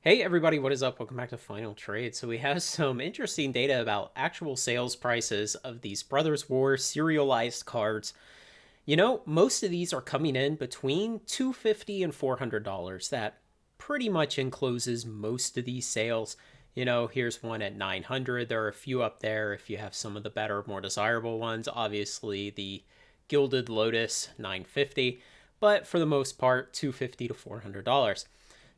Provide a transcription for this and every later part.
Hey everybody, what is up? Welcome back to Final Trade. So we have some interesting data about actual sales prices of these Brothers War serialized cards. Most of these are coming in between $250 and $400. That pretty much encloses most of these sales. Here's one at 900. There are a few up there if you have some of the better, more desirable ones. Obviously, the Gilded Lotus 950, but for the most part, $250 to $400.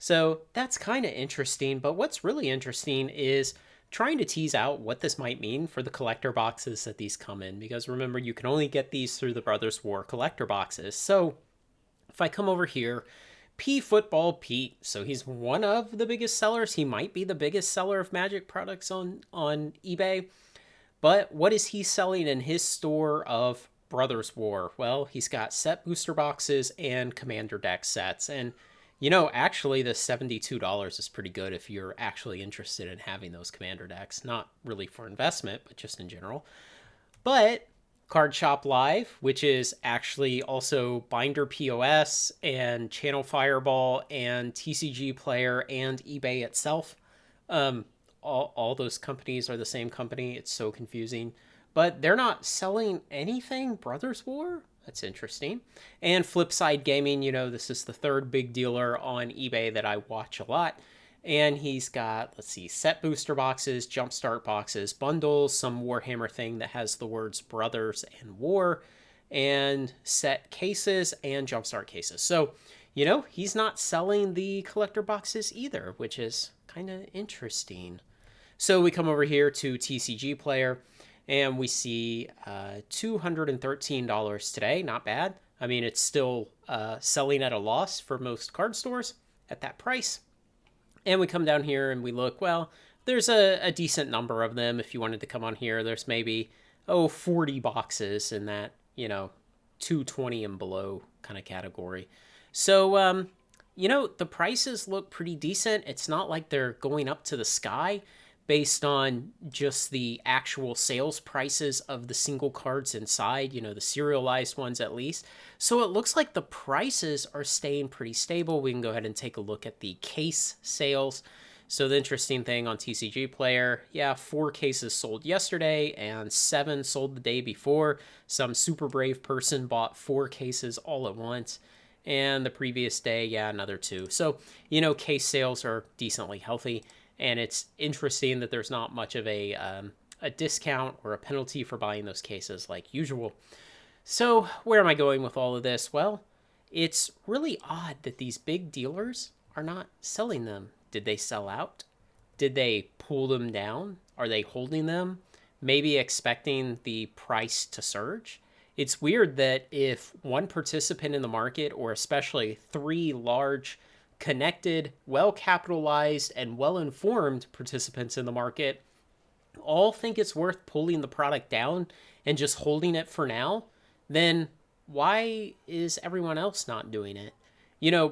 So that's kind of interesting. But what's really interesting is trying to tease out what this might mean for the collector boxes that these come in. Because remember, you can only get these through the Brothers War collector boxes. So if I come over here, P Football Pete, so he's one of the biggest sellers. He might be the biggest seller of Magic products on eBay. But what is he selling in his store of Brothers War? Well, he's got set booster boxes and commander deck sets. And actually, the $72 is pretty good if you're actually interested in having those commander decks. Not really for investment, but just in general. But Card Shop Live, which is actually also Binder POS and Channel Fireball and TCG Player and eBay itself. Um, all those companies are the same company. It's so confusing. But they're not selling anything Brothers War? That's interesting. And Flipside Gaming, this is the third big dealer on eBay that I watch a lot. And he's got, let's see, set booster boxes, jumpstart boxes, bundles, some Warhammer thing that has the words Brothers and War, and set cases and jumpstart cases. So, he's not selling the collector boxes either, which is kind of interesting. So we come over here to TCG Player, and we see $213 today. Not bad. I mean, it's still selling at a loss for most card stores at that price. And we come down here and we look, well, there's a decent number of them. If you wanted to come on here, there's maybe, 40 boxes in that, 220 and below kind of category. So, the prices look pretty decent. It's not like they're going up to the sky based on just the actual sales prices of the single cards inside, the serialized ones at least. So it looks like the prices are staying pretty stable. We can go ahead and take a look at the case sales. So the interesting thing on TCG Player, yeah, 4 cases sold yesterday and 7 sold the day before. Some super brave person bought 4 cases all at once. And the previous day, yeah, another 2. So, case sales are decently healthy. And it's interesting that there's not much of a discount or a penalty for buying those cases like usual. So where am I going with all of this? Well, it's really odd that these big dealers are not selling them. Did they sell out? Did they pull them down? Are they holding them? Maybe expecting the price to surge? It's weird that if one participant in the market, or especially 3 large connected, well capitalized, and well informed participants in the market all think it's worth pulling the product down and just holding it for now, then why is everyone else not doing it?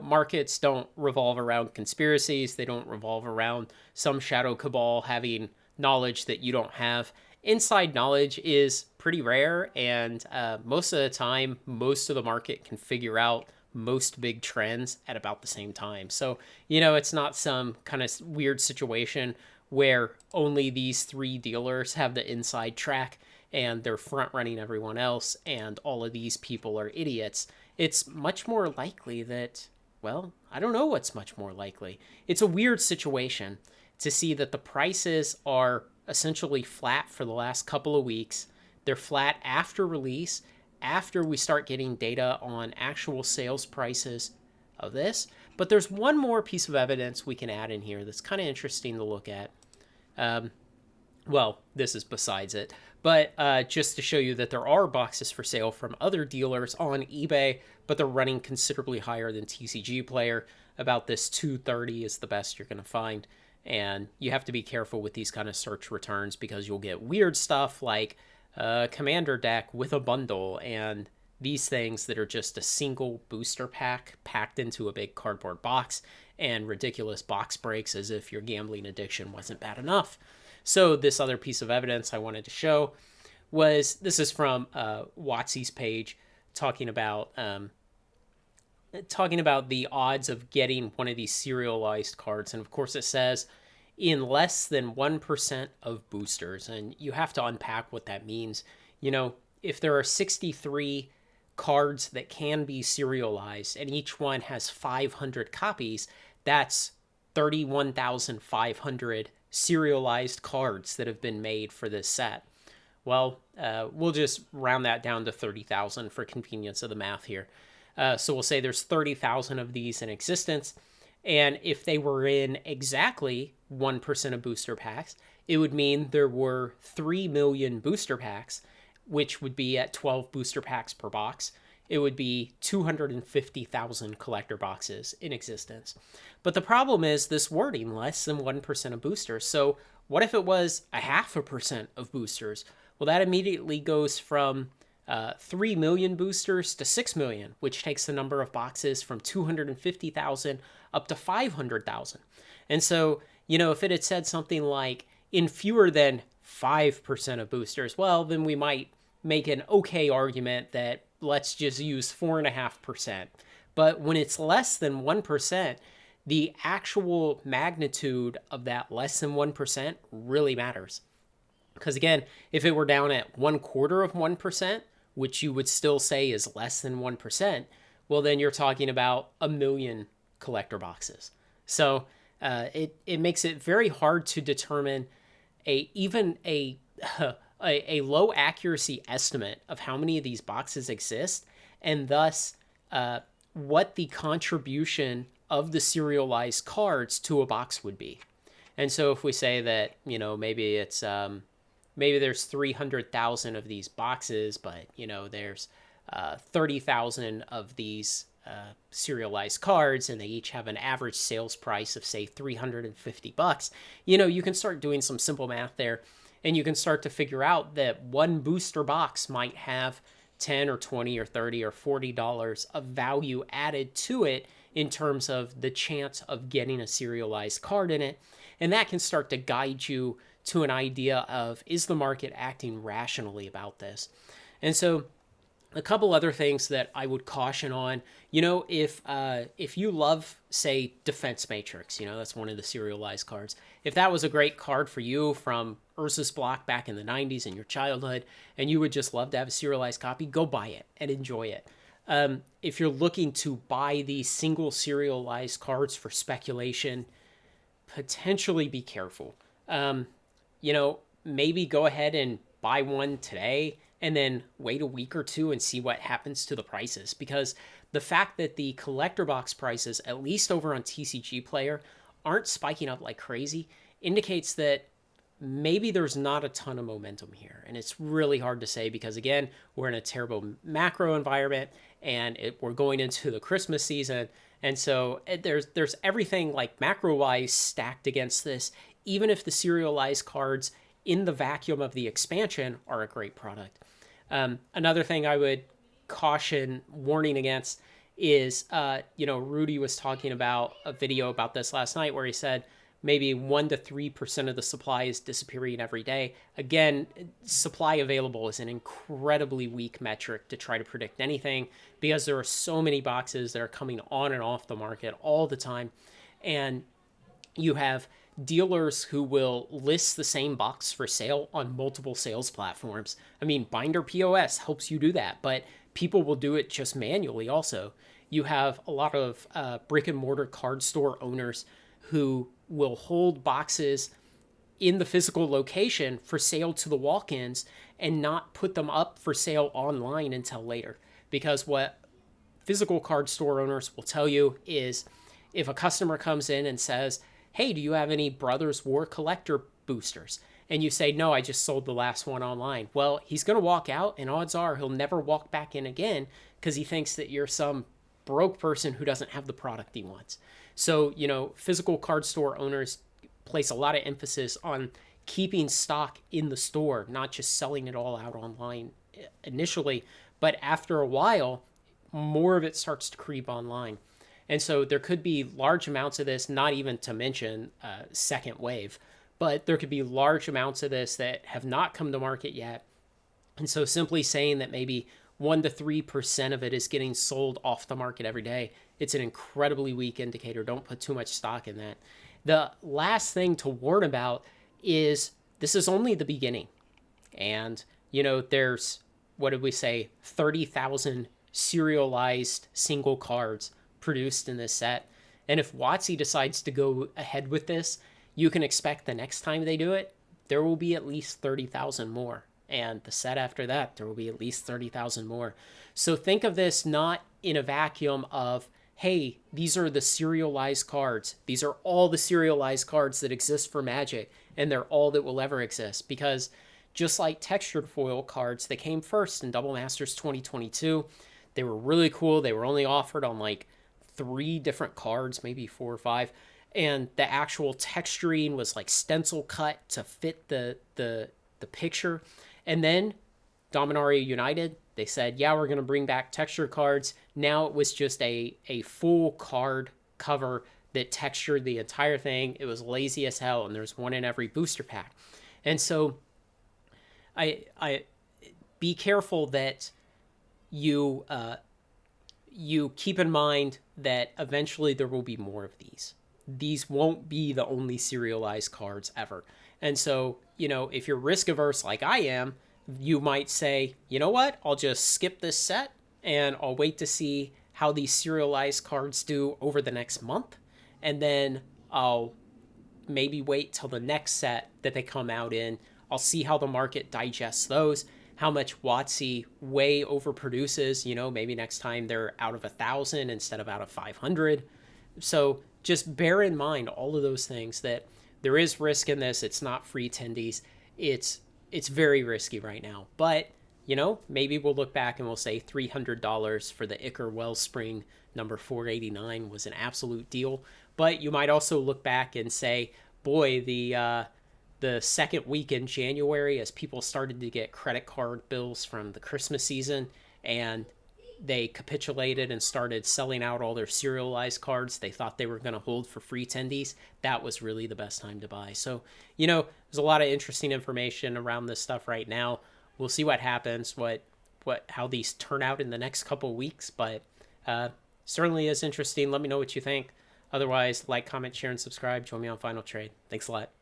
Markets don't revolve around conspiracies, they don't revolve around some shadow cabal having knowledge that you don't have. Inside knowledge is pretty rare, and most of the time, most of the market can figure out most big trends at about the same time. So, it's not some kind of weird situation where only these 3 dealers have the inside track and they're front running everyone else and all of these people are idiots. It's much more likely that, well, I don't know what's much more likely. It's a weird situation to see that the prices are essentially flat for the last couple of weeks. They're flat after release, after we start getting data on actual sales prices of this. But there's one more piece of evidence we can add in here that's kind of interesting to look at. Well, this is besides it, but just to show you that there are boxes for sale from other dealers on eBay, but they're running considerably higher than TCG Player. About this 230 is the best you're going to find. And you have to be careful with these kind of search returns because you'll get weird stuff like a commander deck with a bundle and these things that are just a single booster pack packed into a big cardboard box and ridiculous box breaks as if your gambling addiction wasn't bad enough. So this other piece of evidence I wanted to show was, this is from Watsy's page talking about talking about the odds of getting one of these serialized cards. And of course, it says in less than 1% of boosters. And you have to unpack what that means. You know, if there are 63 cards that can be serialized and each one has 500 copies, that's 31,500 serialized cards that have been made for this set. Well, we'll just round that down to 30,000 for convenience of the math here. So we'll say there's 30,000 of these in existence. And if they were in exactly 1% of booster packs, it would mean there were 3 million booster packs, which would be at 12 booster packs per box. It would be 250,000 collector boxes in existence. But the problem is this wording, less than 1% of boosters. So what if it was 0.5% of boosters? Well, that immediately goes from 3 million boosters to 6 million, which takes the number of boxes from 250,000 up to 500,000. And so, if it had said something like in fewer than 5% of boosters, well, then we might make an okay argument that let's just use 4.5%. But when it's less than 1%, the actual magnitude of that less than 1% really matters. Because again, if it were down at 1/4 of 1%, which you would still say is less than 1%, well, then you're talking about a million collector boxes. So it makes it very hard to determine even a low accuracy estimate of how many of these boxes exist, and thus what the contribution of the serialized cards to a box would be. And so if we say that, maybe it's maybe there's 300,000 of these boxes, but there's 30,000 of these serialized cards, and they each have an average sales price of say $350. You can start doing some simple math there, and you can start to figure out that one booster box might have 10 or 20 or 30 or $40 of value added to it in terms of the chance of getting a serialized card in it. And that can start to guide you to an idea of, is the market acting rationally about this? And so a couple other things that I would caution on, if you love, say, Defense Matrix, that's one of the serialized cards. If that was a great card for you from Ursus Block back in the 90s in your childhood, and you would just love to have a serialized copy, go buy it and enjoy it. If you're looking to buy these single serialized cards for speculation, potentially be careful. Maybe go ahead and buy one today and then wait a week or two and see what happens to the prices. Because the fact that the collector box prices, at least over on TCG Player, aren't spiking up like crazy indicates that maybe there's not a ton of momentum here. And it's really hard to say because, again, we're in a terrible macro environment and we're going into the Christmas season. And so there's everything like macro-wise stacked against this, even if the serialized cards in the vacuum of the expansion are a great product. Another thing I would caution, warning against is, Rudy was talking about a video about this last night where he said maybe 1 to 3% of the supply is disappearing every day. Again, supply available is an incredibly weak metric to try to predict anything because there are so many boxes that are coming on and off the market all the time. And you have dealers who will list the same box for sale on multiple sales platforms. I mean, Binder POS helps you do that, but people will do it just manually also. You have a lot of brick and mortar card store owners who will hold boxes in the physical location for sale to the walk-ins and not put them up for sale online until later. Because what physical card store owners will tell you is if a customer comes in and says, hey, do you have any Brothers War Collector boosters? And you say, no, I just sold the last one online. Well, he's going to walk out, and odds are he'll never walk back in again because he thinks that you're some broke person who doesn't have the product he wants. So, physical card store owners place a lot of emphasis on keeping stock in the store, not just selling it all out online initially. But after a while, more of it starts to creep online. And so there could be large amounts of this, not even to mention second wave, but there could be large amounts of this that have not come to market yet. And so simply saying that maybe 1 to 3% of it is getting sold off the market every day. It's an incredibly weak indicator. Don't put too much stock in that. The last thing to warn about is this is only the beginning. And, there's, what did we say, 30,000 serialized single cards produced in this set. And if WotC decides to go ahead with this, you can expect the next time they do it, there will be at least 30,000 more. And the set after that, there will be at least 30,000 more. So think of this not in a vacuum of, hey, these are the serialized cards. These are all the serialized cards that exist for Magic, and they're all that will ever exist. Because just like textured foil cards that came first in Double Masters 2022, they were really cool. They were only offered on like 3 different cards, maybe 4 or 5. And the actual texturing was like stencil cut to fit the picture. And then Dominaria United, they said, yeah, we're going to bring back texture cards. Now it was just a full card cover that textured the entire thing. It was lazy as hell, and there's one in every booster pack. And so I be careful that you keep in mind that eventually there will be more of these. These won't be the only serialized cards ever. And so, if you're risk averse like I am, you might say, you know what, I'll just skip this set and I'll wait to see how these serialized cards do over the next month. And then I'll maybe wait till the next set that they come out in. I'll see how the market digests those, how much WotC way overproduces. Maybe next time they're out of 1,000 instead of out of 500. So just bear in mind all of those things, that there is risk in this. It's not free tendies. It's very risky right now. But, maybe we'll look back and we'll say $300 for the Ichor Wellspring number 489 was an absolute deal. But you might also look back and say, boy, the second week in January, as people started to get credit card bills from the Christmas season and they capitulated and started selling out all their serialized cards they thought they were going to hold for free tendies, that was really the best time to buy. So, there's a lot of interesting information around this stuff right now. We'll see what happens, how these turn out in the next couple of weeks, but certainly is interesting. Let me know what you think. Otherwise, like, comment, share, and subscribe. Join me on Final Trade. Thanks a lot.